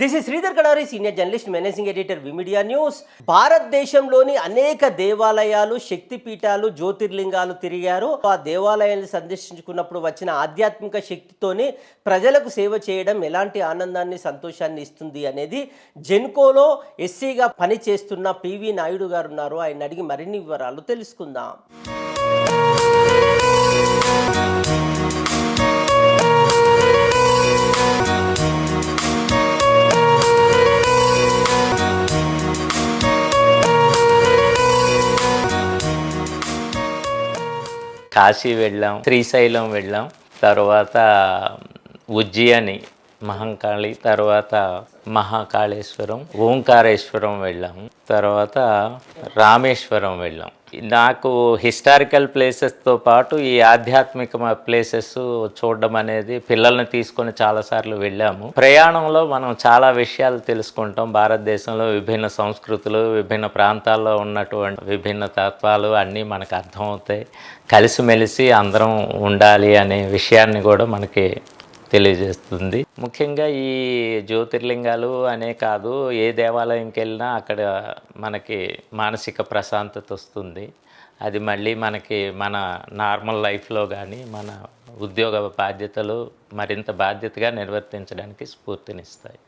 This is Sridhar Kadari, senior journalist, managing editor, V Media news. భారతదేశంలోని అనేక దేవాలయాలు, శక్తిపీఠాలు, జ్యోతిర్లింగాలు తిరిగారు. ఆ దేవాలయాన్ని సందర్శించుకున్నప్పుడు వచ్చిన ఆధ్యాత్మిక శక్తితోనే ప్రజలకు సేవ చేయడం ఎలాంటి ఆనందాన్ని, సంతోషాన్ని ఇస్తుంది అనేది జెన్కోలో ఎస్సీగా పనిచేస్తున్న పివి నాయుడు గారు ఉన్నారు. ఆయన అడిగి మరిన్ని వివరాలు తెలుసుకుందాం. కాశీ వెళ్ళాం, శ్రీశైలం వెళ్ళాం, తర్వాత ఉజ్జయిని మహంకాళి, తర్వాత మహాకాళేశ్వరం, ఓంకారేశ్వరం వెళ్ళాం, తర్వాత రామేశ్వరం వెళ్ళాం. నాకు హిస్టారికల్ ప్లేసెస్తో పాటు ఈ ఆధ్యాత్మిక ప్లేసెస్ చూడడం అనేది, పిల్లల్ని తీసుకొని చాలాసార్లు వెళ్ళాము. ప్రయాణంలో మనం చాలా విషయాలు తెలుసుకుంటాం. భారతదేశంలో విభిన్న సంస్కృతులు, విభిన్న ప్రాంతాల్లో ఉన్నటువంటి విభిన్న తత్వాలు అన్నీ మనకు అర్థమవుతాయి. కలిసిమెలిసి అందరం ఉండాలి అనే విషయాన్ని కూడా మనకి తెలియజేస్తుంది. ముఖ్యంగా ఈ జ్యోతిర్లింగాలు అనే కాదు, ఏ దేవాలయంకి వెళ్ళినా అక్కడ మనకి మానసిక ప్రశాంతత వస్తుంది. అది మళ్ళీ మనకి మన నార్మల్ లైఫ్లో కానీ మన ఉద్యోగ బాధ్యతలు మరింత బాధ్యతగా నిర్వర్తించడానికి స్ఫూర్తినిస్తాయి.